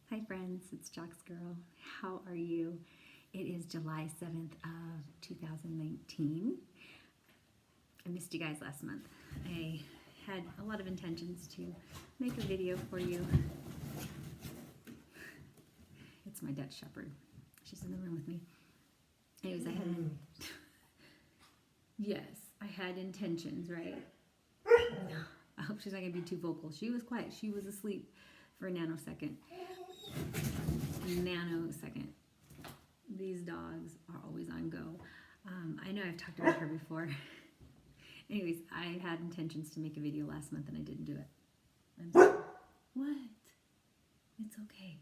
Hi friends, it's Jack's Girl. How are you? It is July 7th of 2019. I missed you guys last month. I had a lot of intentions to make a video for you. It's my Dutch Shepherd. She's in the room with me. Anyways, I had intentions, right? I hope she's not going to be too vocal. She was quiet. She was asleep for a nanosecond. These dogs are always on go. I know I've talked about her before. Anyways, I had intentions to make a video last month and I didn't do it. I'm sorry. What? It's okay.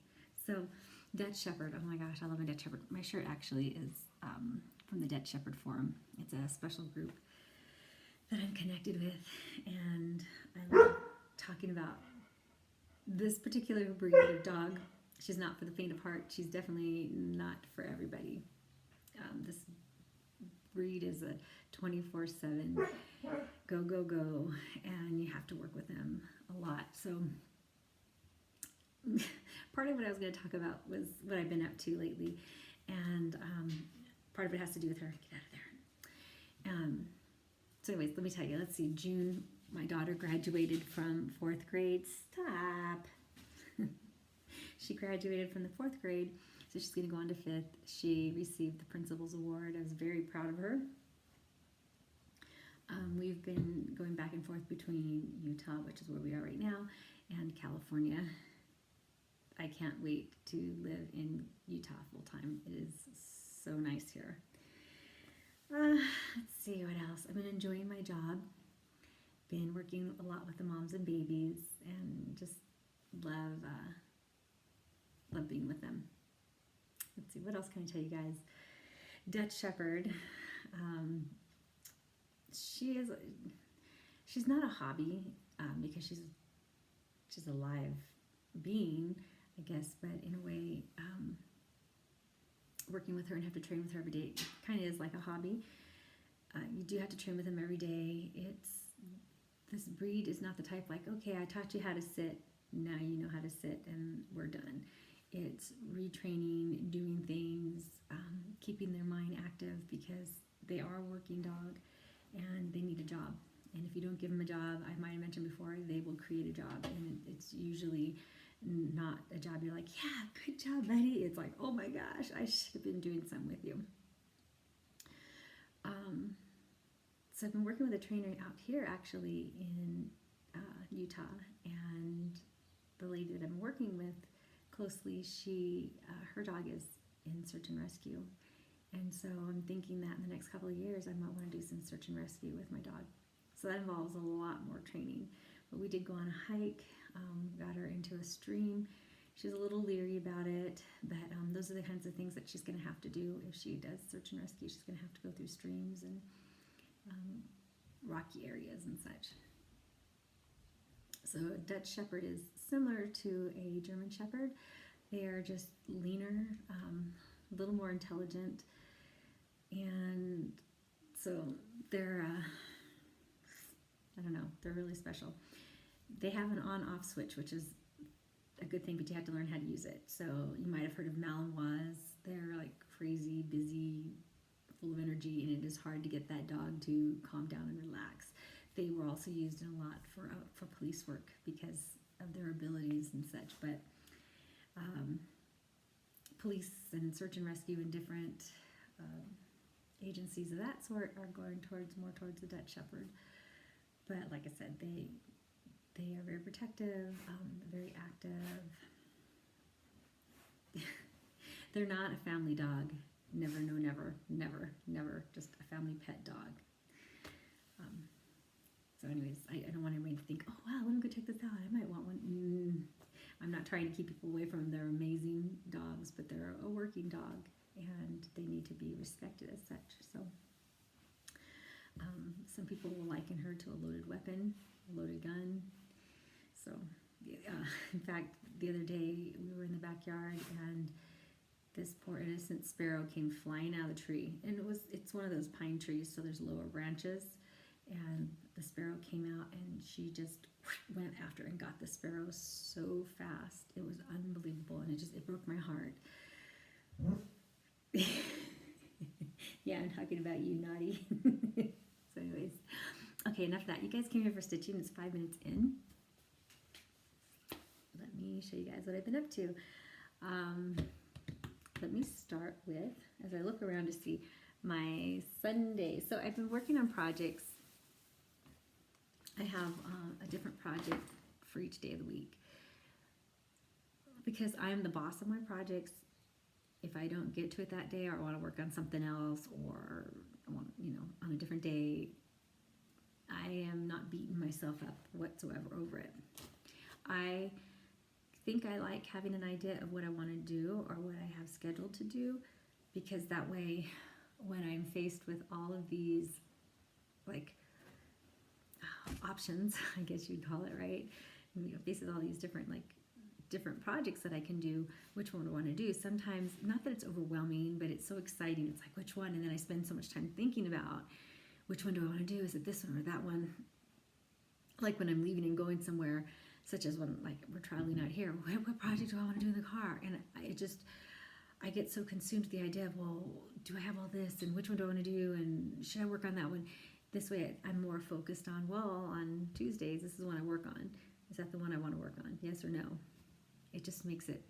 So, Dutch Shepherd. Oh my gosh, I love my Dutch Shepherd. My shirt actually is from the Dutch Shepherd Forum. It's a special group that I'm connected with, and I love talking about this particular breed of dog. She's not for the faint of heart. She's definitely not for everybody. This breed is a 24/7 go, go, go, and you have to work with them a lot. So part of what I was going to talk about was what I've been up to lately, and part of it has to do with her. Get out of there. So anyways, let me tell you. Let's see. June, my daughter graduated from 4th grade. Stop. She graduated from the 4th grade, so she's going to go on to 5th. She received the Principal's Award. I was very proud of her. We've been going back and forth between Utah, which is where we are right now, and California. I can't wait to live in Utah full time. It is so nice here. Let's see what else. I've been enjoying my job. Been working a lot with the moms and babies, and just love being with them. Let's see, what else can I tell you guys? Dutch Shepherd. She's not a hobby because she's a live being, I guess, but in a way, working with her and have to train with her every day kind of is like a hobby. You do have to train with them every day. This breed is not the type like, okay, I taught you how to sit, now you know how to sit, and we're done. It's retraining, doing things, keeping their mind active, because they are a working dog and they need a job. And if you don't give them a job, I might have mentioned before, they will create a job, and it's usually not a job you're like, yeah, good job, buddy. It's like, oh my gosh, I should have been doing some with you. So I've been working with a trainer out here actually in Utah, and the lady that I'm working with closely, her dog is in search and rescue, and so I'm thinking that in the next couple of years I might want to do some search and rescue with my dog. So that involves a lot more training. But we did go on a hike, got her into a stream. She's a little leery about it, but those are the kinds of things that she's going to have to do if she does search and rescue. She's going to have to go through streams and rocky areas and such. So a Dutch Shepherd is similar to a German Shepherd. They are just leaner, a little more intelligent, and so they're, I don't know, they're really special. They have an on-off switch, which is a good thing, but you have to learn how to use it. So you might have heard of Malinois. They're like crazy, busy, full of energy, and it is hard to get that dog to calm down and relax. They were also used in a lot for police work because of their abilities and such. But police and search and rescue and different agencies of that sort are going more towards the Dutch Shepherd. But like I said, they are very protective, very active. They're not a family dog. Never, no, never, never, never. Just a family pet dog. So anyways, I don't want anybody to think, oh wow, let me go check this out. I might want one. I'm not trying to keep people away from them. They're amazing dogs, but they're a working dog, and they need to be respected as such. So some people will liken her to a loaded weapon, a loaded gun. So in fact, the other day we were in the backyard, and this poor innocent sparrow came flying out of the tree, and it's one of those pine trees, so there's lower branches, and the sparrow came out, and she just went after and got the sparrow so fast. It was unbelievable, and it broke my heart. Yeah, I'm talking about you, naughty. So anyways, okay, enough of that. You guys came here for stitching. It's 5 minutes in. Let me show you guys what I've been up to. Let me start with, as I look around to see my Sunday. So I've been working on projects. I have a different project for each day of the week. Because I'm the boss of my projects, if I don't get to it that day or I want to work on something else or I want, on a different day, I am not beating myself up whatsoever over it. I think I like having an idea of what I want to do or what I have scheduled to do, because that way when I'm faced with all of these options, I guess you'd call it, right? Faced with all these different projects that I can do, which one do I want to do? Sometimes, not that it's overwhelming, but it's so exciting. It's like, which one? And then I spend so much time thinking about which one do I want to do? Is it this one or that one? Like when I'm leaving and going somewhere, such as when we're traveling out here, what project do I want to do in the car? And I get so consumed with the idea of, well, do I have all this? And which one do I want to do? And should I work on that one? This way I'm more focused on, well, on Tuesdays, this is the one I work on. Is that the one I want to work on? Yes or no? It just makes it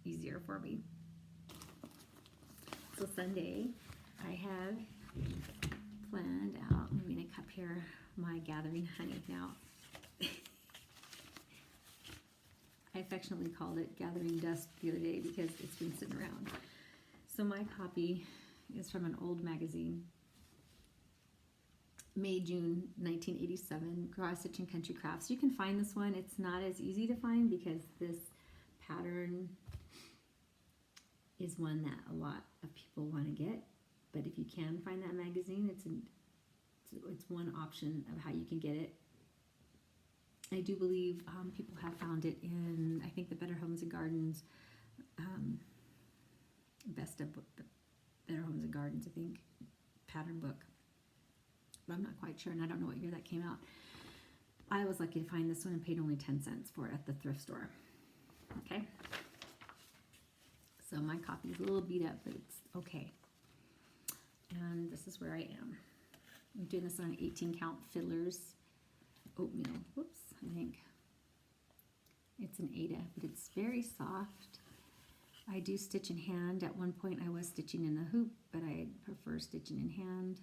easier for me. So Sunday, I have planned out, moving a cup here, my gathering honey. Now, I affectionately called it gathering dust the other day because it's been sitting around. So my copy is from an old magazine, May, June 1987, Cross Stitch and Country Crafts. You can find this one. It's not as easy to find because this pattern is one that a lot of people want to get, but if you can find that magazine, it's one option of how you can get it. I do believe people have found it in, I think, the Better Homes and Gardens, Best of Better Homes and Gardens, I think, pattern book, but I'm not quite sure, and I don't know what year that came out. I was lucky to find this one and paid only 10 cents for it at the thrift store. Okay, so my copy is a little beat up, but it's okay. And this is where I am. I'm doing this on an 18 count Fiddler's oatmeal. Whoops, I think it's an Ada, but it's very soft. I do stitch in hand. At one point I was stitching in a hoop, but I prefer stitching in hand.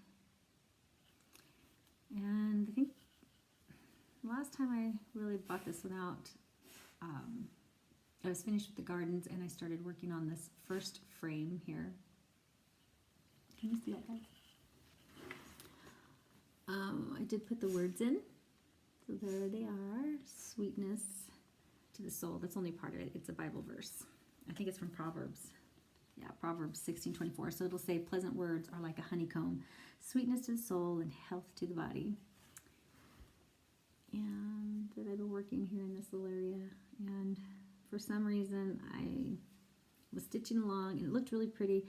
And I think the last time I really bought this one out, I was finished with the gardens and I started working on this first frame here. Can you see that, guys? I did put the words in. So there they are. Sweetness to the soul. That's only part of it. It's a Bible verse. I think it's from Proverbs. Yeah, Proverbs 16:24. So it'll say, pleasant words are like a honeycomb, sweetness to the soul and health to the body. And I've been working here in this little area, and for some reason I was stitching along and it looked really pretty.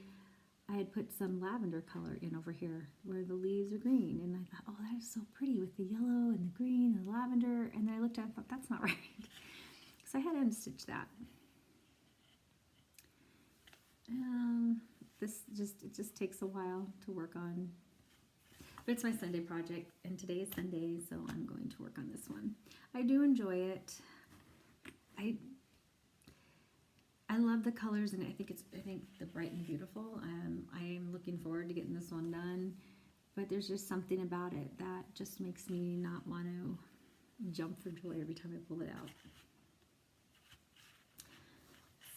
I had put some lavender color in over here where the leaves are green, and I thought, oh, that is so pretty with the yellow and the green and the lavender. And then I looked at it and thought, that's not right. So I had to unstitch that. It just takes a while to work on. But it's my Sunday project, and today is Sunday, so I'm going to work on this one. I do enjoy it. I love the colors, and I think the bright and beautiful. I am looking forward to getting this one done, but there's just something about it that just makes me not want to jump for joy every time I pull it out.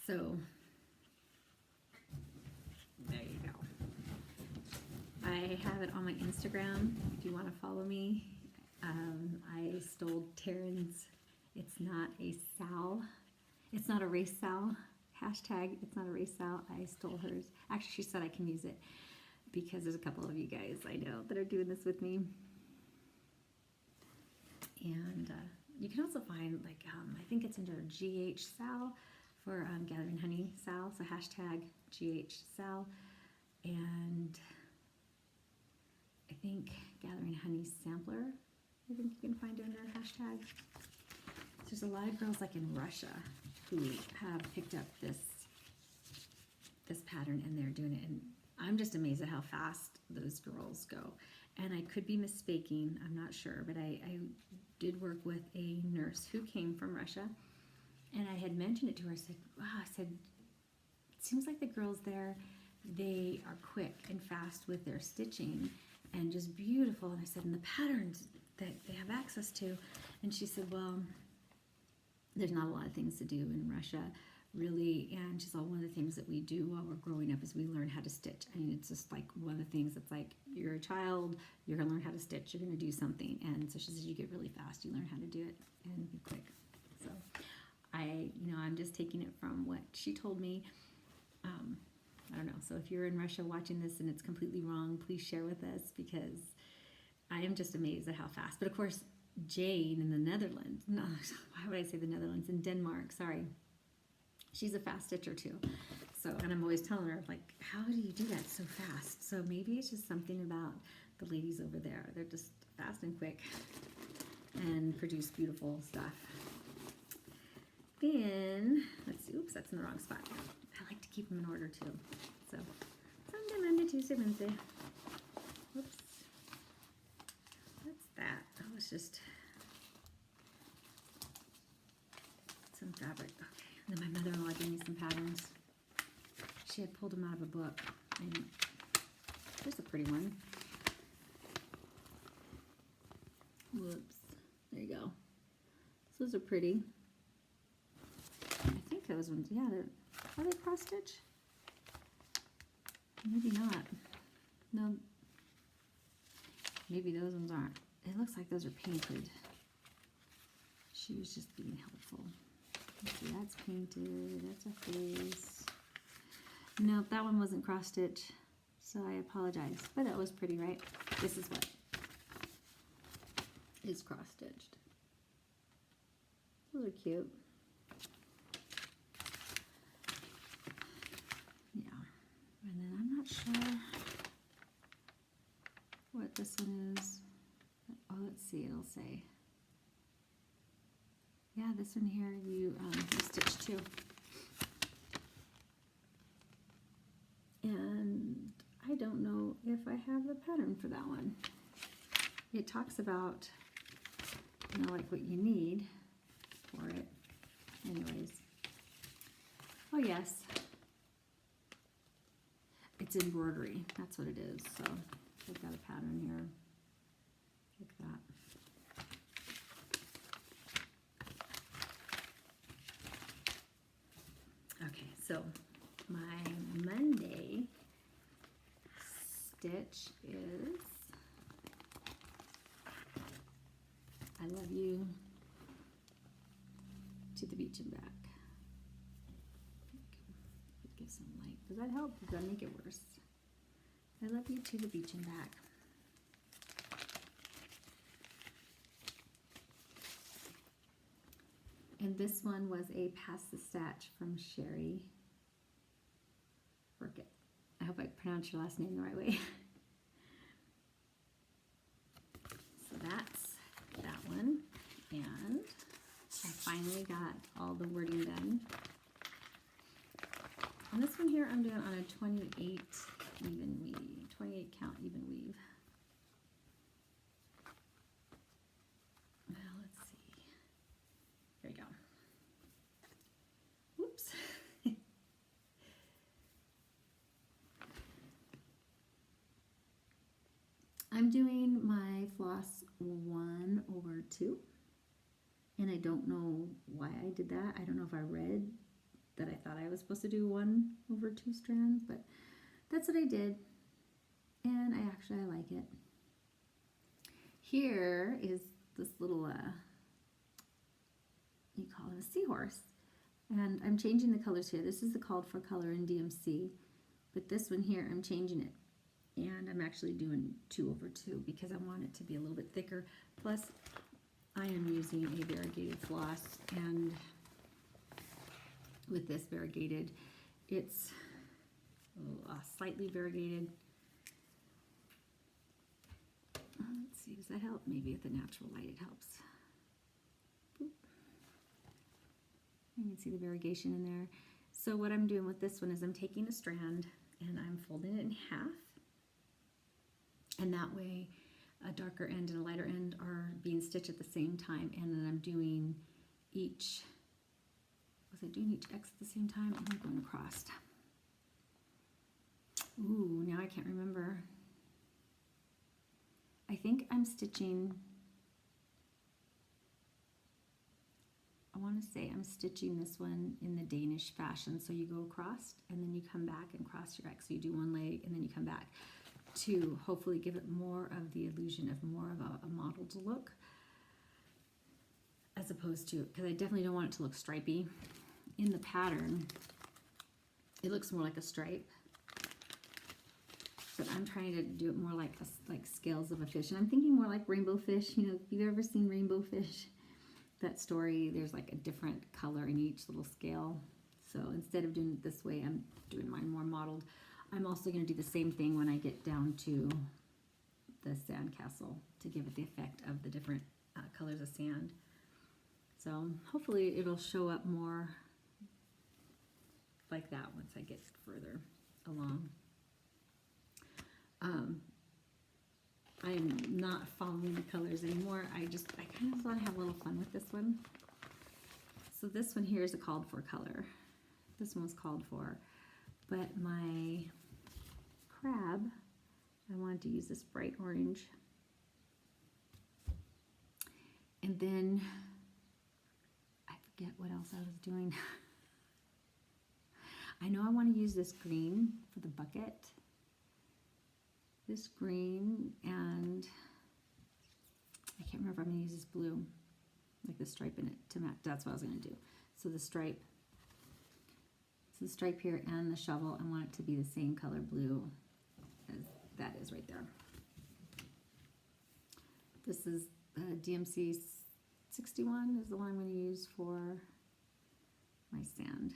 So there you go. I have it on my Instagram if you want to follow me. I stole Taryn's It's Not a Sal. It's not a race Sal. Hashtag It's Not a Race Sal. I stole hers. Actually, she said I can use it because there's a couple of you guys I know that are doing this with me. And you can also find, I think it's under GH Sal for Gathering Honey Sal. So hashtag GH Sal. And I think Gathering Honey Sampler, I think you can find under hashtag. There's a lot of girls in Russia who have picked up this pattern, and they're doing it, and I'm just amazed at how fast those girls go. And I could be misspeaking, I'm not sure, but I did work with a nurse who came from Russia, and I had mentioned it to her. I said, wow, I said, it seems like the girls there, they are quick and fast with their stitching and just beautiful. And I said, and the patterns that they have access to. And she said, well, there's not a lot of things to do in Russia, really. And she's all, one of the things that we do while we're growing up is we learn how to stitch. I mean, it's just like one of the things that's like, you're a child, you're gonna learn how to stitch, you're gonna do something. And so she says, you get really fast, you learn how to do it and be quick. So I'm just taking it from what she told me. I don't know. So if you're in Russia watching this and it's completely wrong, please share with us, because I am just amazed at how fast. But of course, Jane in the Netherlands, no, why would I say the Netherlands? In Denmark, sorry. She's a fast stitcher too. So, and I'm always telling her, like, how do you do that so fast? So maybe it's just something about the ladies over there. They're just fast and quick and produce beautiful stuff. Then, let's see, oops, that's in the wrong spot. I like to keep them in order too. So, Sunday, Monday, Tuesday, Wednesday. Whoops. What's that? That was just some fabric. Okay. And then my mother-in-law gave me some patterns. She had pulled them out of a book. And here's a pretty one. Whoops. There you go. So those are pretty. I think those ones, yeah, are they cross stitch? Maybe not. No. Maybe those ones aren't. It looks like those are painted. She was just being helpful. Let's see, that's painted. That's a face. Nope, that one wasn't cross stitch. So I apologize. But that was pretty, right? This is what is cross stitched. Those are cute. And then I'm not sure what this one is. Oh, let's see, it'll say. Yeah, this one here you stitch too. And I don't know if I have the pattern for that one. It talks about, like what you need for it. Anyways. Oh, yes. It's embroidery. That's what it is. So we've got a pattern here. Like that. Okay, so my Monday stitch is I love you to the beach and back. Give some light. Does that help? Does that make it worse? I love you to the beach and back. And this one was a pass the statch from Sherry Burkett. I hope I pronounced your last name the right way. So that's that one. And I finally got all the wording done. On this one here, I'm doing on a 28 even weave, 28 count even weave. Well, let's see. There you go. Whoops. I'm doing my floss 1/2, and I don't know why I did that. I don't know if I read that I thought I was supposed to do 1/2 strands, but that's what I did, and I like it. Here is this little, you call it a seahorse, and I'm changing the colors here. This is the called for color in DMC, but this one here, I'm changing it, and I'm actually doing 2/2 because I want it to be a little bit thicker. Plus, I am using a variegated floss, and with this variegated, it's slightly variegated. Let's see, does that help? Maybe with the natural light it helps. Boop. You can see the variegation in there. So what I'm doing with this one is I'm taking a strand and I'm folding it in half. And that way a darker end and a lighter end are being stitched at the same time. And then I'm doing each, was I doing each X at the same time? I'm going across. Ooh, now I can't remember. I think I'm stitching, I want to say I'm stitching this one in the Danish fashion. So you go across and then you come back and cross your X. So you do one leg and then you come back to hopefully give it more of the illusion of more of a modeled look, as opposed to, because I definitely don't want it to look stripy. In the pattern, it looks more like a stripe. But I'm trying to do it more like scales of a fish. And I'm thinking more like rainbow fish. You know, if you've ever seen Rainbow Fish, that story, there's like a different color in each little scale. So instead of doing it this way, I'm doing mine more modeled. I'm also going to do the same thing when I get down to the sandcastle to give it the effect of the different colors of sand. So hopefully it'll show up more like that once I get further along. I'm not following the colors anymore. I kind of want to have a little fun with this one. So this one here is a called for color. This one's called for, but my crab, I wanted to use this bright orange. And then I forget what else I was doing. I know I want to use this green for the bucket. This green, and I can't remember if I'm going to use this blue, like the stripe in it to match. That's what I was going to do. So the stripe, here and the shovel, I want it to be the same color blue as that is right there. This is DMC 61 is the one I'm going to use for my sand.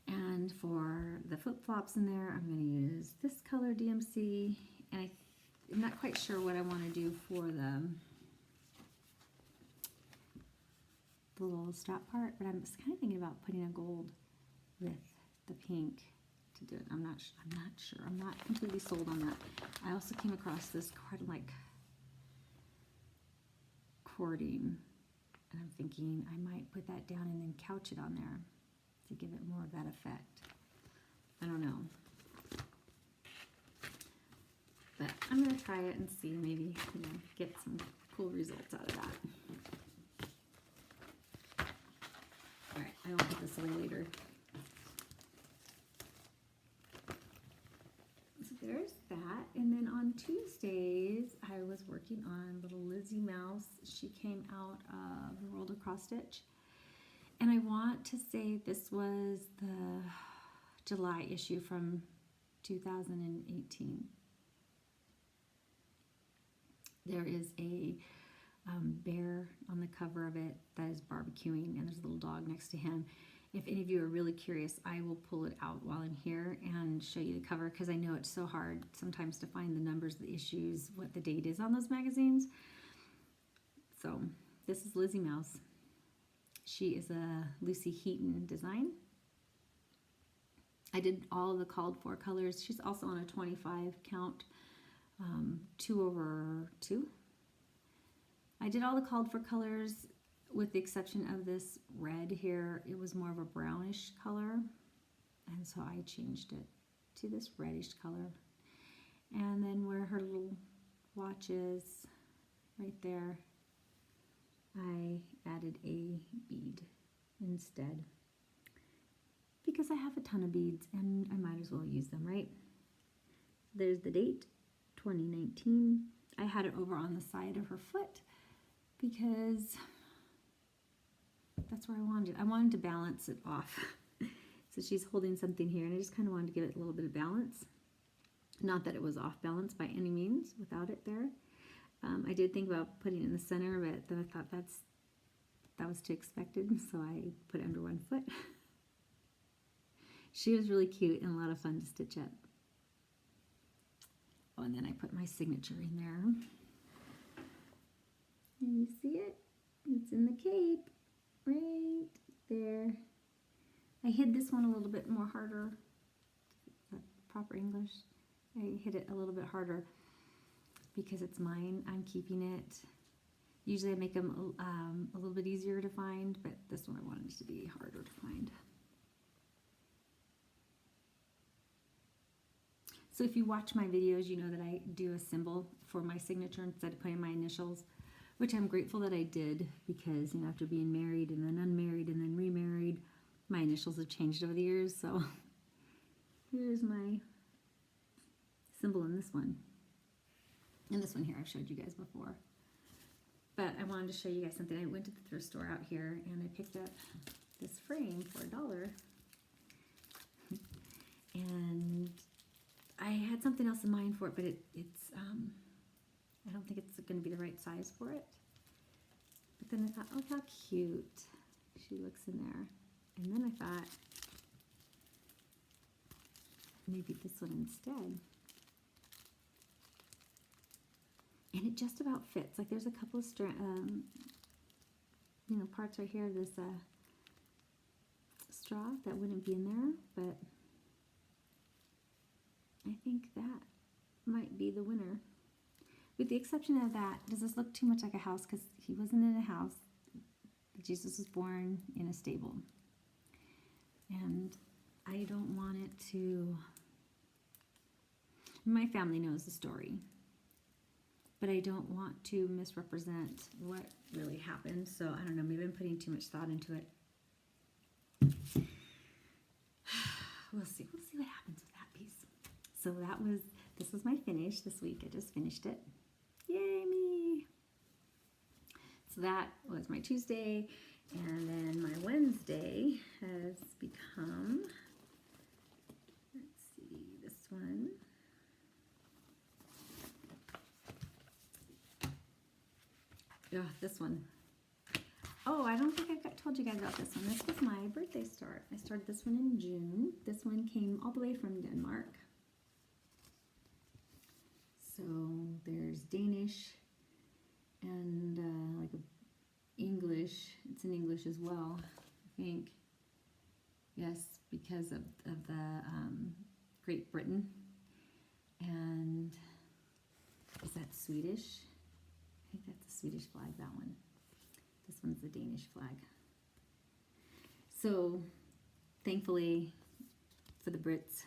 And for the flip-flops in there, I'm going to use this color DMC, and I'm not quite sure what I want to do for the little strap part, but I'm just kind of thinking about putting a gold with the pink to do it. I'm not sure. I'm not completely sold on that. I also came across this card like cording, and I'm thinking I might put that down and then couch it on there to give it more of that effect. I don't know. But I'm going to try it and see, maybe, you know, get some cool results out of that. Alright, I will put this away later. So there's that. And then on Tuesdays, I was working on little Lizzie Mouse. She came out of the World of Cross Stitch. And I want to say this was the July issue from 2018. There is a bear on the cover of it that is barbecuing, and there's a little dog next to him. If any of you are really curious, I will pull it out while I'm here and show you the cover, because I know it's so hard sometimes to find the numbers, the issues, what the date is on those magazines. So this is Lizzie Mouse. She is a Lucy Heaton design. I did all of the called for colors. She's also on a 25 count, 2/2. I did all the called for colors with the exception of this red here. It was more of a brownish color, and so I changed it to this reddish color. And then where her little watch is, right there, I added a bead instead, because I have a ton of beads and I might as well use them, right? There's the date, 2019. I had it over on the side of her foot because that's where I wanted it. I wanted to balance it off. So she's holding something here, and I just kind of wanted to give it a little bit of balance. Not that it was off balance by any means without it there. I did think about putting it in the center, but then I thought that was too expected, so I put it under one foot. She was really cute and a lot of fun to stitch up. Oh, and then I put my signature in there. And you see it? It's in the cape. right there. I hid this one a little bit more harder. Is that proper English? I hid it a little bit harder because it's mine. I'm keeping it. Usually I make them a little bit easier to find, but this one I wanted it to be harder to find. So if you watch my videos, you know that I do a symbol for my signature instead of putting my initials, which I'm grateful that I did because, you know, after being married and then unmarried and then remarried, my initials have changed over the years. So here's my symbol in this one. And this one here I've showed you guys before. But I wanted to show you guys something. I went to the thrift store out here and I picked up this frame for $1. And I had something else in mind for it, but it's I don't think it's going to be the right size for it. But then I thought, oh, how cute she looks in there. And then I thought, maybe this one instead. And it just about fits. Like there's a couple of you know, parts right here of this straw that wouldn't be in there, but I think that might be the winner. With the exception of that, does this look too much like a house? Because he wasn't in a house. Jesus was born in a stable. And I don't want it to... My family knows the story. But I don't want to misrepresent what really happened. So I don't know, maybe I'm putting too much thought into it. We'll see what happens with that piece. So this was my finish this week. I just finished it. Yay me! So that was my Tuesday, and then my Wednesday has become, let's see, this one. Oh, this one. Oh, I don't think I told you guys about this one. This was my birthday start. I started this one in June. This one came all the way from Denmark. So there's Danish and like English. It's in English as well, I think. Yes, because of the Great Britain. And is that Swedish? I think that's the Swedish flag, that one. This one's the Danish flag. So, thankfully, for the Brits,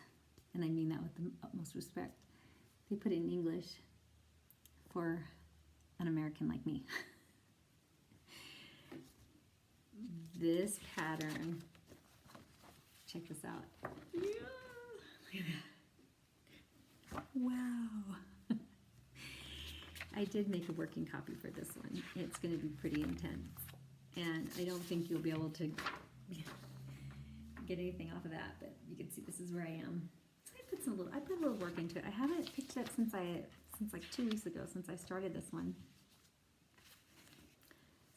and I mean that with the utmost respect, they put it in English for an American like me. This pattern, check this out. Yeah. Wow. I did make a working copy for this one. It's going to be pretty intense. And I don't think you'll be able to get anything off of that, but you can see this is where I am. So I put a little work into it. I haven't picked it up since like 2 weeks ago, since I started this one.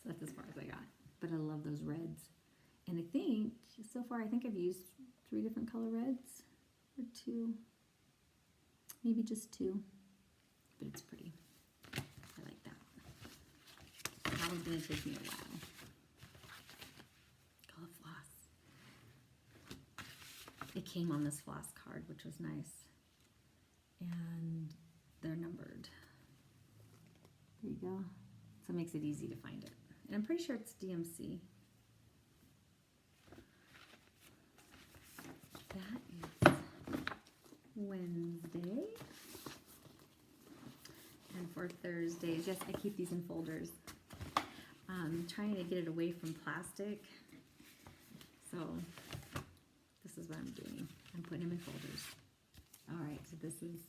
So that's as far as I got. But I love those reds. And I think, so far, I think I've used 3 different color reds. Or 2. Maybe just 2. But it's pretty. I like that. That one's going to take me a while. Color floss. It came on this floss card, which was nice. And they're numbered. There you go. So it makes it easy to find it. And I'm pretty sure it's DMC. That is Wednesday. And for Thursdays, yes, I keep these in folders. Trying to get it away from plastic. So this is what I'm doing. I'm putting them in folders. All right, so this is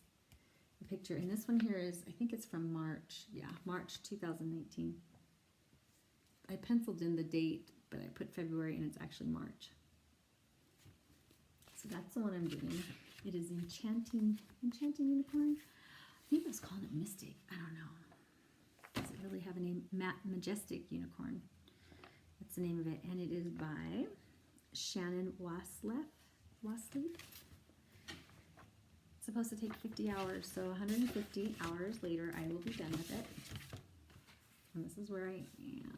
the picture. And this one here is, I think it's from March. Yeah, March 2019. I penciled in the date, but I put February and it's actually March. So that's the one I'm doing. It is Enchanting Unicorn. I think I was calling it Mystic. I don't know. Does it really have a name? Majestic Unicorn. That's the name of it. And it is by Shannon Wasley. It's supposed to take 50 hours. So 150 hours later, I will be done with it. And this is where I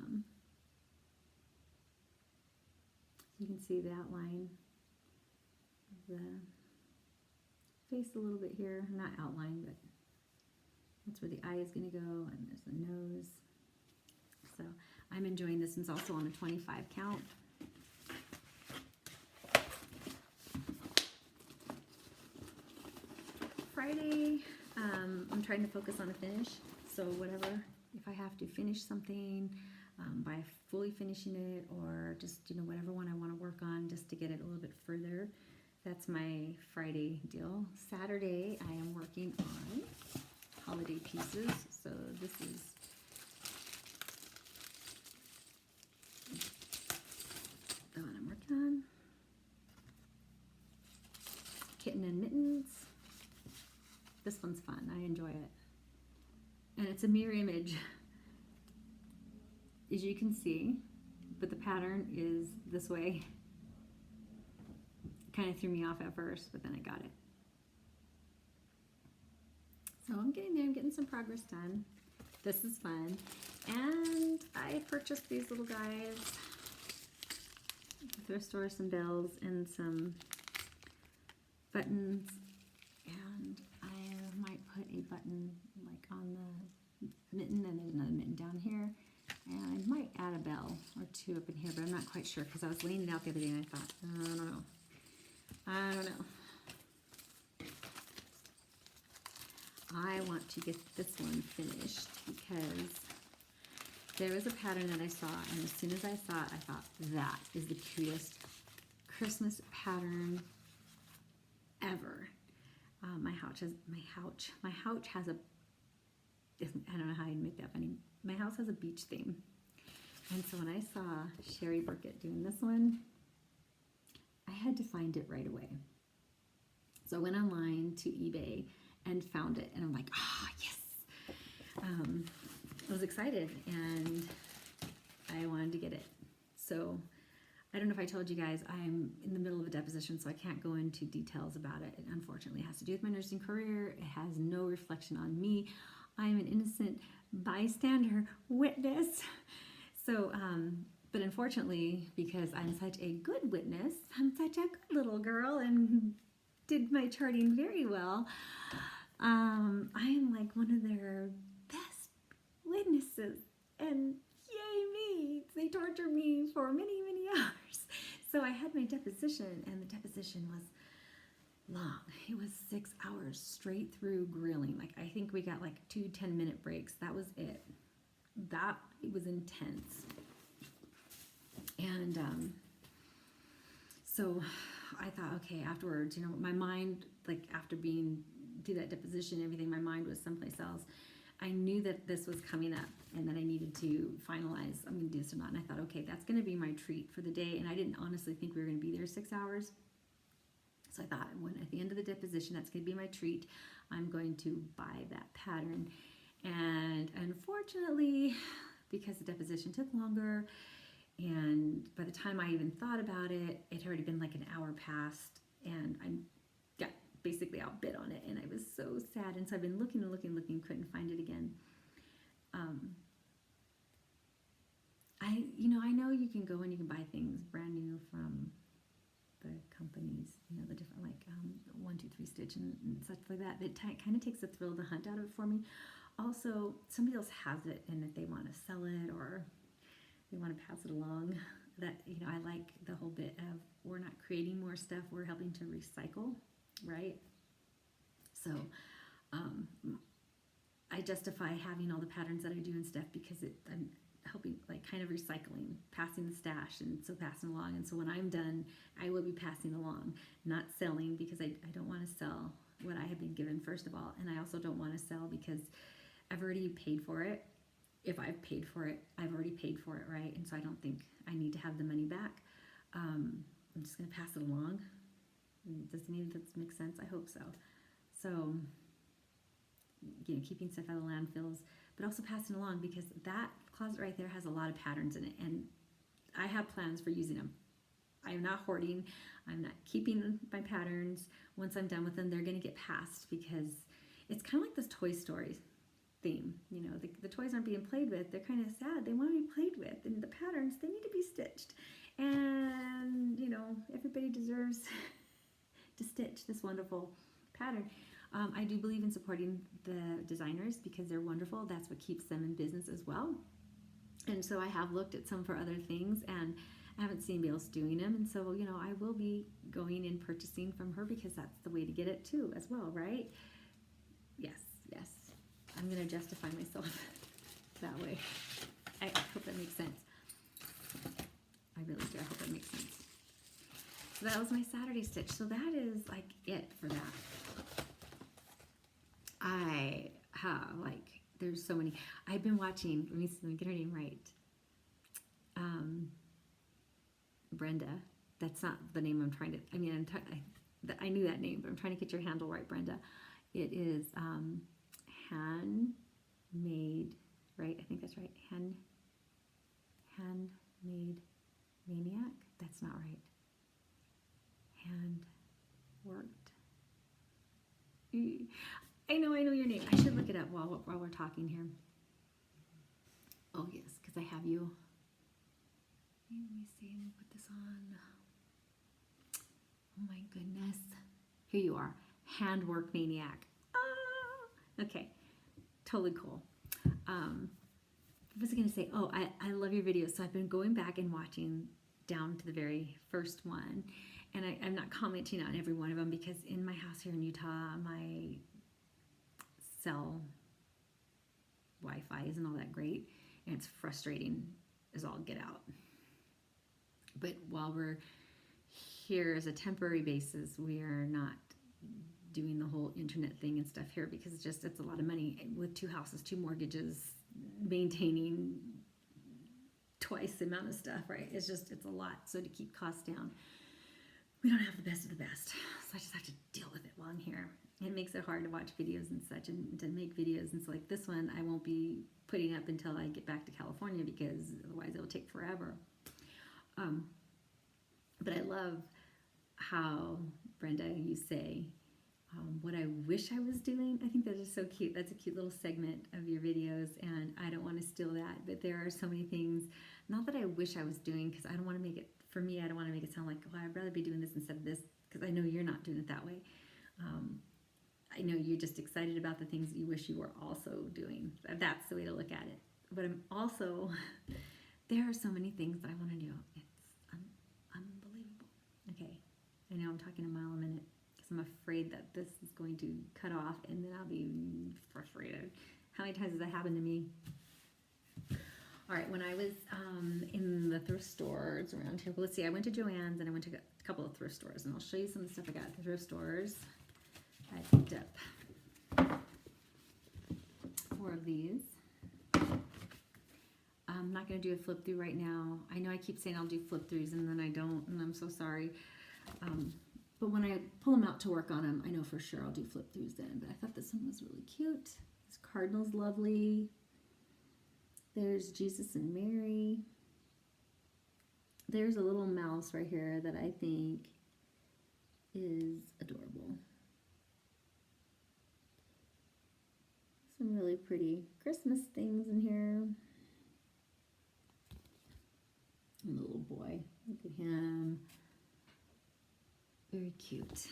am. You can see the outline of the face a little bit here. Not outline, but that's where the eye is going to go, and there's the nose. So I'm enjoying this. It's also on a 25 count. Friday, I'm trying to focus on a finish. So whatever, if I have to finish something by fully finishing it, or just, you know, whatever one I want to work on just to get it a little bit further, that's my Friday deal. Saturday, I am working on holiday pieces. So this is the one I'm working on. Kitten and Mittens. This one's fun. I enjoy it. And it's a mirror image, as you can see, but the pattern is this way. Kind of threw me off at first, but then I got it. So I'm getting there. I'm getting some progress done. This is fun. And I purchased these little guys. Thrift store, some bells and some buttons. And I might put a button like on the mitten, and there's another mitten down here. And I might add a bell or two up in here, but I'm not quite sure because I was laying it out the other day and I thought, I don't know. I want to get this one finished because there was a pattern that I saw, and as soon as I saw it, I thought that is the cutest Christmas pattern ever. My house has a, I don't know how I'd make that funny. My house has a beach theme. And so when I saw Sherry Burkett doing this one, I had to find it right away. So I went online to eBay and found it, and I'm like, yes. I was excited, and I wanted to get it. So I don't know if I told you guys, I'm in the middle of a deposition, so I can't go into details about it. It unfortunately has to do with my nursing career. It has no reflection on me. I'm an innocent bystander witness. So, but unfortunately, because I'm such a good witness, I'm such a good little girl and did my charting very well, I am like one of their best witnesses, and yay me! They tortured me for many, many hours. So I had my deposition, and the deposition was long. It was 6 hours straight through grilling. Like, I think we got like 2 10-minute breaks. That was it. It was intense. And so I thought, okay, afterwards, you know, my mind, like after being through that deposition and everything, my mind was someplace else. I knew that this was coming up and that I needed to finalize, I'm going to do this or not. And I thought, okay, that's going to be my treat for the day. And I didn't honestly think we were going to be there 6 hours. So I thought, when at the end of the deposition, that's going to be my treat. I'm going to buy that pattern. And unfortunately, because the deposition took longer, and by the time I even thought about it, it had already been like an hour past, and I got basically outbid on it, and I was so sad. And so I've been looking and looking, couldn't find it again. I know you can go and you can buy things brand new from the companies, you know, the different, like 1, 2, 3 Stitch and such like that. It kind of takes the thrill, the hunt out of it for me. Also, somebody else has it, and if they want to sell it or they want to pass it along, that, you know, I like the whole bit of, we're not creating more stuff, we're helping to recycle, right? So I justify having all the patterns that I do and stuff because I'm helping, like, kind of recycling, passing the stash, and so passing along. And so when I'm done, I will be passing along, not selling, because I don't want to sell what I have been given, first of all, and I also don't want to sell because I've already paid for it. If I've paid for it, I've already paid for it, right? And so I don't think I need to have the money back. I'm just going to pass it along. Does any of this make sense? I hope so. So, you know, keeping stuff out of landfills, but also passing along, because that closet right there has a lot of patterns in it, and I have plans for using them. I am not hoarding. I'm not keeping my patterns. Once I'm done with them, they're going to get passed, because it's kind of like this Toy Story. theme. You know, the toys aren't being played with. They're kind of sad. They want to be played with. And the patterns, they need to be stitched. And, you know, everybody deserves to stitch this wonderful pattern. I do believe in supporting the designers because they're wonderful. That's what keeps them in business as well. And so I have looked at some for other things, and I haven't seen anybody else doing them. And so, you know, I will be going and purchasing from her because that's the way to get it too as well, right? Yes, yes. I'm going to justify myself that way. I hope that makes sense. I really do. I hope that makes sense. So that was my Saturday stitch. So that is like it for that. I have like, there's so many. I've been watching, let me get her name right. Brenda. That's not the name I'm trying to, I mean, I knew that name, but I'm trying to get your handle right, Brenda. It is Handmade, right? I think that's right. Handmade Maniac? That's not right. Hand worked. I know your name. I should look it up while we're talking here. Oh yes, because I have you. Let me see. Let me put this on. Oh my goodness. Here you are. Handwork Maniac. Ah, okay. Totally cool. What was I going to say? Oh, I love your videos. So I've been going back and watching down to the very first one. And I'm not commenting on every one of them because in my house here in Utah, my cell Wi-Fi isn't all that great. And it's frustrating as all get out. But while we're here as a temporary basis, we are not doing the whole internet thing and stuff here because it's a lot of money with 2 houses, 2 mortgages, maintaining twice the amount of stuff, right? It's a lot. So to keep costs down, we don't have the best of the best. So I just have to deal with it while I'm here. It makes it hard to watch videos and such and to make videos. And so like this one, I won't be putting up until I get back to California because otherwise it will take forever. But I love how, Brenda, you say, what I wish I was doing. I think that is so cute. That's a cute little segment of your videos, and I don't want to steal that, but there are so many things, not that I wish I was doing, because I don't want to make it, for me, I don't want to make it sound like, well, I'd rather be doing this instead of this, because I know you're not doing it that way. I know you're just excited about the things that you wish you were also doing. That's the way to look at it. But I'm also, there are so many things that I want to do. It's unbelievable. Okay, I know I'm talking a mile a minute. I'm afraid that this is going to cut off and then I'll be frustrated. How many times has that happened to me? All right, when I was in the thrift stores around here, well, let's see, I went to Joann's and I went to a couple of thrift stores, and I'll show you some of the stuff I got at the thrift stores. I picked up 4 of these. I'm not going to do a flip through right now. I know I keep saying I'll do flip throughs and then I don't, and I'm so sorry. But when I pull them out to work on them, I know for sure I'll do flip throughs then. But I thought this one was really cute. This cardinal's lovely. There's Jesus and Mary. There's a little mouse right here that I think is adorable. Some really pretty Christmas things in here. And the little boy, look at him. Very cute.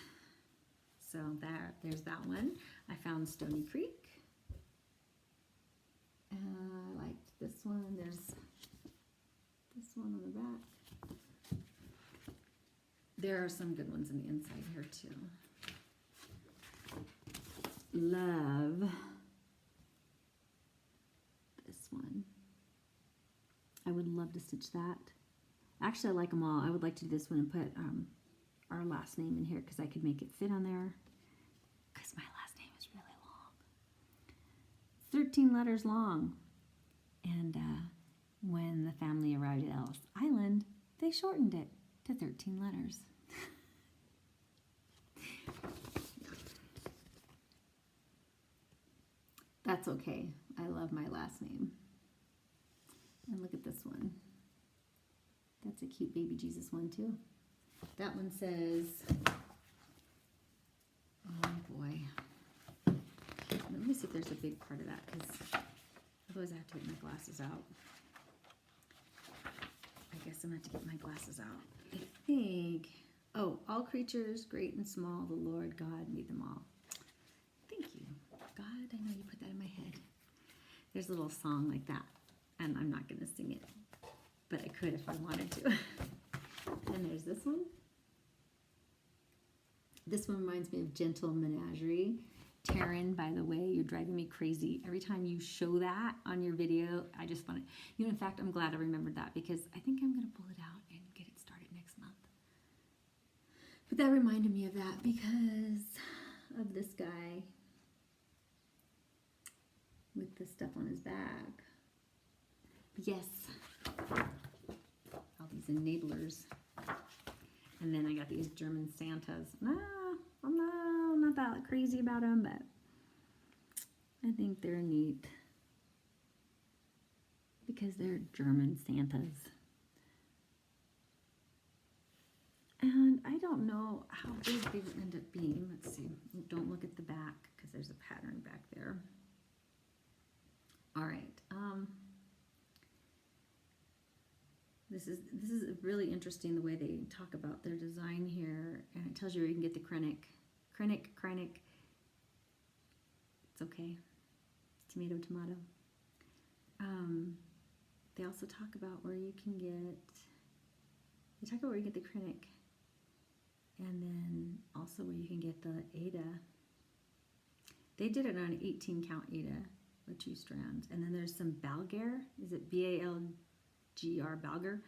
So there's that one. I found Stony Creek. I liked this one. There's this one on the back. There are some good ones on the inside here too. Love this one. I would love to stitch that. Actually, I like them all. I would like to do this one and put our last name in here because I could make it fit on there, because my last name is really long. 13 letters long. And when the family arrived at Ellis Island, they shortened it to 13 letters. That's okay. I love my last name. And look at this one. That's a cute baby Jesus one too. That one says, oh boy, let me see if there's a big part of that because otherwise I have to get my glasses out. I guess I'm going to have to get my glasses out. I think, oh, all creatures, great and small, the Lord God made them all. Thank you. God, I know you put that in my head. There's a little song like that, and I'm not going to sing it, but I could if I wanted to. And there's this one. This one reminds me of Gentle Menagerie. Taryn, by the way, you're driving me crazy. Every time you show that on your video, I just want to, you know, in fact, I'm glad I remembered that because I think I'm going to pull it out and get it started next month. But that reminded me of that because of this guy with the stuff on his back. Yes, all these enablers. And then I got these German Santas. I'm not that crazy about them, but I think they're neat because they're German Santas. And I don't know how big they will end up being. Let's see. Don't look at the back because there's a pattern back there. All right. This is really interesting the way they talk about their design here, and it tells you where you can get the Krennic. It's okay. Tomato. They also talk about where you can get. They talk about where you get the Krennic, and then also where you can get the Ada. They did it on an 18 count Ada with 2 strands, and then there's some Balgar. Is it BALGR? Balgar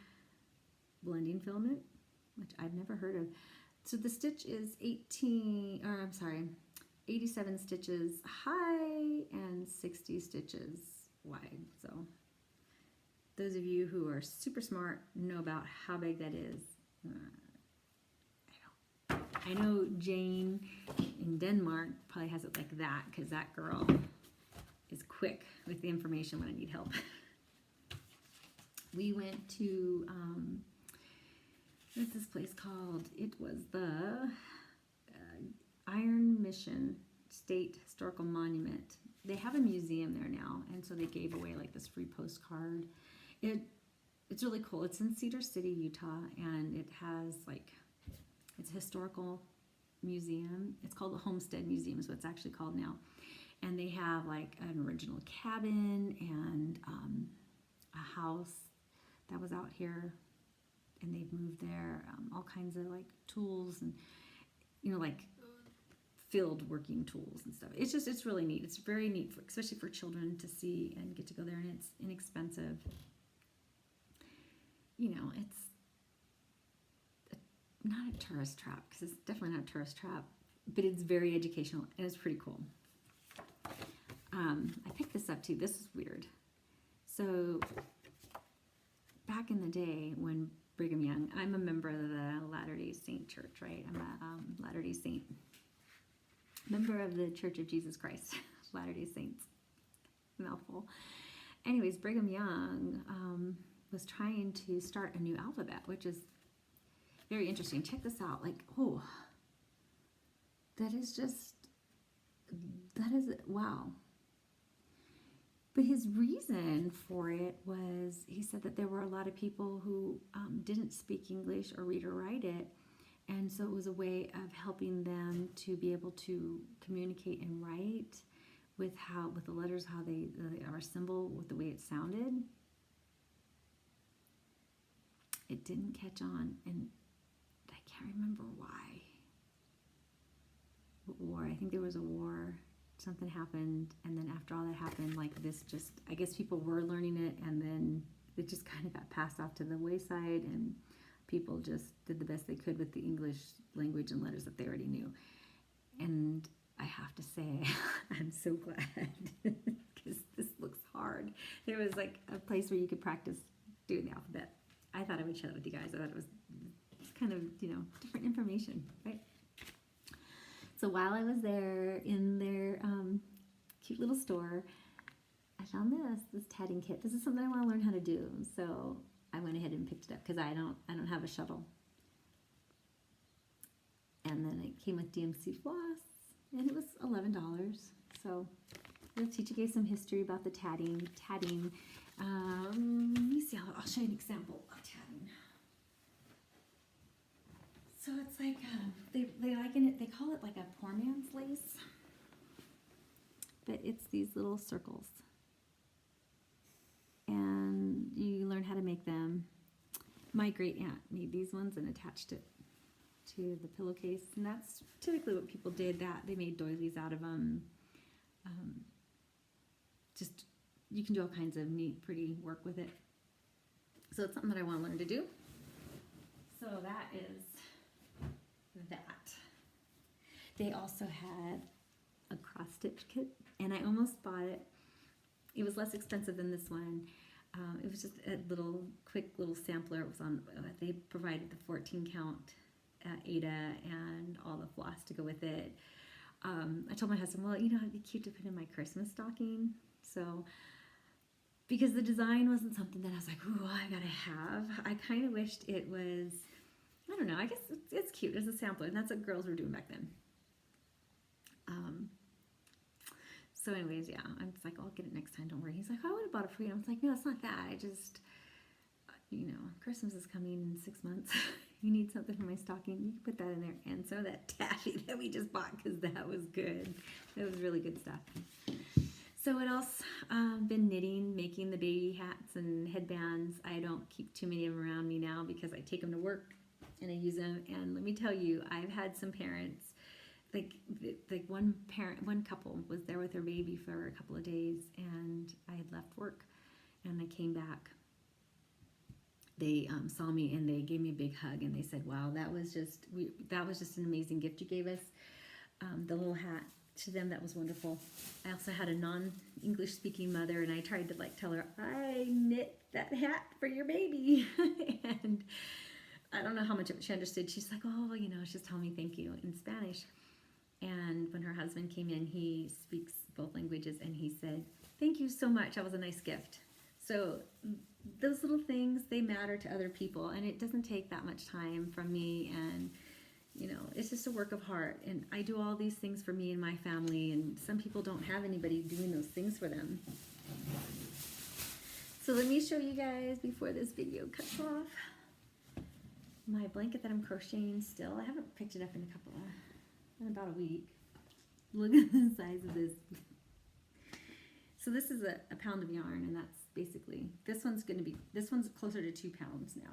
blending filament, which I've never heard of. So the stitch is 87 stitches high and 60 stitches wide. So those of you who are super smart know about how big that is. I know Jane in Denmark probably has it like that because that girl is quick with the information when I need help. We went to, what's this place called? It was the Iron Mission State Historical Monument. They have a museum there now, and so they gave away like this free postcard. It's really cool. It's in Cedar City, Utah, and it has like, it's a historical museum. It's called the Homestead Museum is what it's actually called now. And they have like an original cabin and a house that was out here, and they've moved there, all kinds of like tools and, you know, like field working tools and stuff. It's really neat. It's very neat, especially for children to see and get to go there, and it's inexpensive. You know, it's not a tourist trap, because it's definitely not a tourist trap, but it's very educational, and it's pretty cool. I picked this up too. This is weird. So back in the day when Brigham Young, I'm a member of the Latter-day Saint Church, right? I'm a Latter-day Saint. Member of the Church of Jesus Christ, Latter-day Saints. Mouthful. Anyways, Brigham Young was trying to start a new alphabet, which is very interesting. Check this out. Like, oh, that is wow. But his reason for it was, he said that there were a lot of people who didn't speak English or read or write it, and so it was a way of helping them to be able to communicate and write with the letters, how they are symbol, with the way it sounded. It didn't catch on, and I can't remember why. War. I think there was a war. Something happened, and then after all that happened, like this just, I guess people were learning it, and then it just kind of got passed off to the wayside, and people just did the best they could with the English language and letters that they already knew. And I have to say, I'm so glad, because this looks hard. There was like a place where you could practice doing the alphabet. I thought I would share it with you guys. I thought it was kind of, you know, different information, right? So while I was there in their cute little store, I found this tatting kit. This is something I want to learn how to do. So I went ahead and picked it up because I don't have a shuttle. And then it came with DMC floss, and it was $11. So We'll teach you guys some history about the tatting. Let me see. I'll show you an example of tatting. So it's like they liken it. They call it like a poor man's lace, but it's these little circles, and you learn how to make them. My great aunt made these ones and attached it to the pillowcase, and that's typically what people did. That they made doilies out of them. Just you can do all kinds of neat, pretty work with it. So it's something that I want to learn to do. So that is that. They also had a cross stitch kit, and I almost bought it. It was less expensive than this one. It was just a quick little sampler. It was on. They provided the 14 count Ada and all the floss to go with it. I told my husband, well, it'd be cute to put in my Christmas stocking. So, because the design wasn't something that I was like, ooh, I gotta have. I kind of wished it was, I don't know, I guess it's cute as a sampler, and that's what girls were doing back then. So anyways, yeah, I'm just like, I'll get it next time, don't worry. He's like, oh, I would have bought it for you. I was like, no, it's not that. I just, Christmas is coming in 6 months. You need something for my stocking, you can put that in there. And some of that taffy that we just bought, because that was good. It was really good stuff. So what else? Been knitting, making the baby hats and headbands. I don't keep too many of them around me now because I take them to work and I use them. And let me tell you, I've had some parents, like one couple was there with their baby for a couple of days, and I had left work and I came back. They saw me and they gave me a big hug and they said, wow, that was just an amazing gift you gave us. The little hat, to them, that was wonderful. I also had a non-English speaking mother, and I tried to tell her, I knit that hat for your baby. And I don't know how much of it she understood. She's like, oh, she's telling me thank you in Spanish. And when her husband came in, he speaks both languages, and he said, thank you so much. That was a nice gift. So those little things, they matter to other people, and it doesn't take that much time from me, and it's just a work of heart. And I do all these things for me and my family, and some people don't have anybody doing those things for them. So let me show you guys before this video cuts off my blanket that I'm crocheting still. I haven't picked it up in about a week. Look at the size of this. So this is a pound of yarn, and that's basically, this one's closer to 2 pounds now.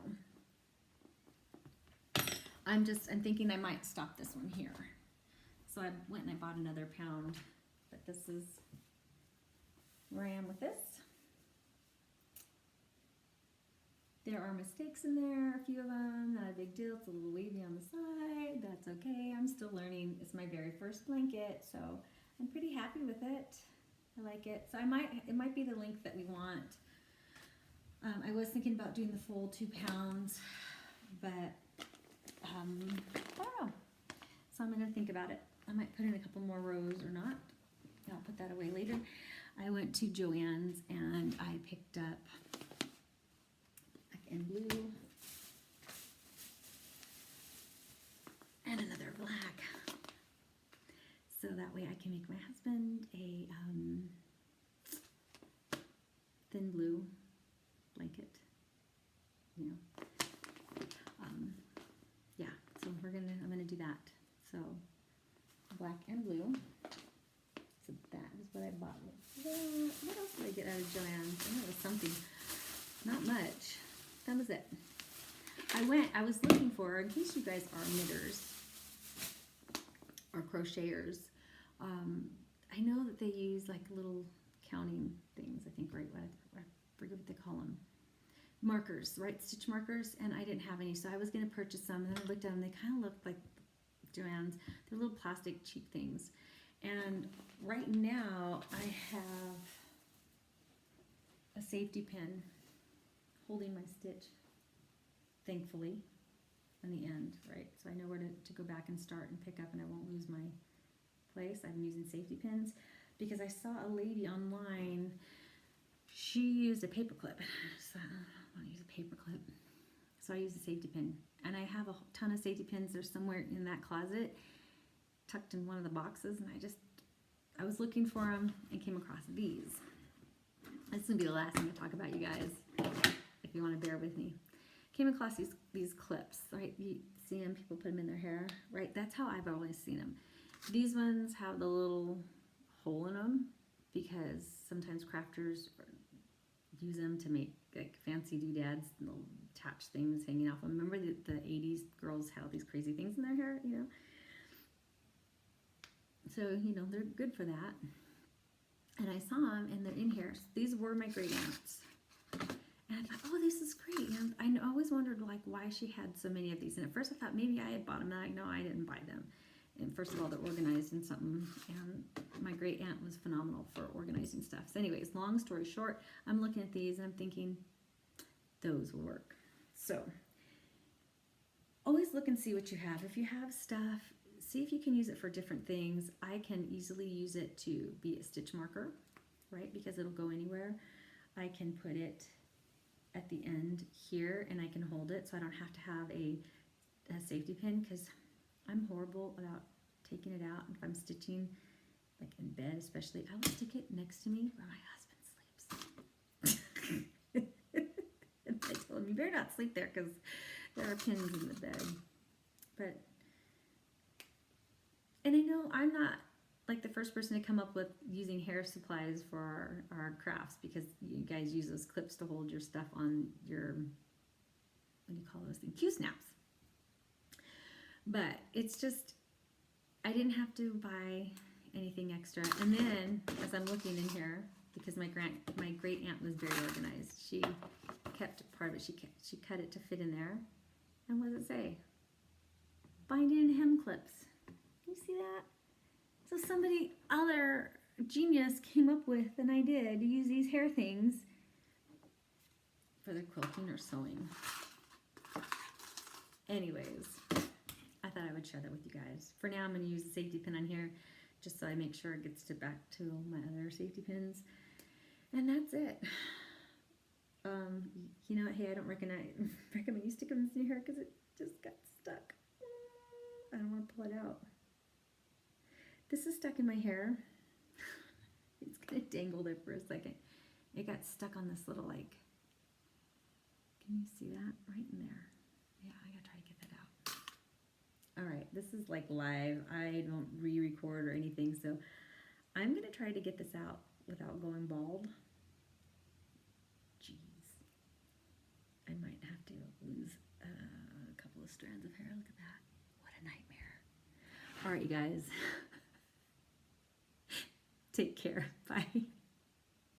I'm thinking I might stop this one here. So I went and I bought another pound, but this is where I am with this. There are mistakes in there, a few of them, not a big deal. It's a little wavy on the side, that's okay. I'm still learning. It's my very first blanket, so I'm pretty happy with it. I like it. So it might be the length that we want. I was thinking about doing the full 2 pounds, but I don't know. So I'm going to think about it. I might put in a couple more rows or not. I'll put that away later. I went to Joann's and I picked up black and blue and another black. So that way I can make my husband a thin blue blanket. Yeah, so I'm gonna do that. So black and blue. So that is what I bought. What else did I get out of Joann's? I know it was something. Not much. That was it. I was looking for, in case you guys are knitters or crocheters, I know that they use like little counting things, I think, right? I forget what they call them. Markers, right? Stitch markers, and I didn't have any, so I was going to purchase some, and then I looked at them, they kind of looked like Joann's. They're little plastic cheap things. And right now I have a safety pin holding my stitch, thankfully, on the end, right? So I know where to go back and start and pick up, and I won't lose my place. I'm using safety pins because I saw a lady online, she used a paper clip. So I want to use a paper clip. So I use a safety pin, and I have a ton of safety pins. They're somewhere in that closet, tucked in one of the boxes, and I was looking for them and came across these. This is going to be the last thing I talk about, you guys, if you want to bear with me. Came across these clips, right? You see them, people put them in their hair, right? That's how I've always seen them. These ones have the little hole in them because sometimes crafters use them to make like fancy doodads, and they'll attach things hanging off them. Remember the 80s girls had all these crazy things in their hair, you know? So, you know, they're good for that. And I saw them, and they're in here. So these were my great aunts. And I thought, oh, this is great. And I always wondered, like, why she had so many of these. And at first I thought maybe I had bought them. And I no, I didn't buy them. And first of all, they're organized in something. And my great aunt was phenomenal for organizing stuff. So anyways, long story short, I'm looking at these, and I'm thinking, those will work. So always look and see what you have. If you have stuff, see if you can use it for different things. I can easily use it to be a stitch marker, right? Because it'll go anywhere. I can put it at the end here, and I can hold it so I don't have to have a safety pin, because I'm horrible about taking it out. If I'm stitching, like in bed especially, I will stick it next to me where my husband sleeps. And I told him, you better not sleep there because there are pins in the bed. But, and I know I'm not like the first person to come up with using hair supplies for our crafts, because you guys use those clips to hold your stuff on your, what do you call those things? Q-snaps. But it's just, I didn't have to buy anything extra. And then, as I'm looking in here, because my great aunt was very organized, she kept part of it. She cut it to fit in there. And what does it say? Bind in hem clips. Can you see that? So somebody, other genius, came up with an idea to use these hair things for their quilting or sewing. Anyways, I thought I would share that with you guys. For now, I'm going to use the safety pin on here just so I make sure it gets back to my other safety pins. And that's it. You know what? Hey, I don't recommend you stick them in your hair because it just got stuck. I don't want to pull it out. This is stuck in my hair. It's going to dangle there for a second. It got stuck on this little, like, can you see that? Right in there. Yeah, I got to try to get that out. All right, this is like live. I don't re-record or anything, so I'm going to try to get this out without going bald. Jeez. I might have to lose a couple of strands of hair. Look at that. What a nightmare. All right, you guys. Take care. Bye.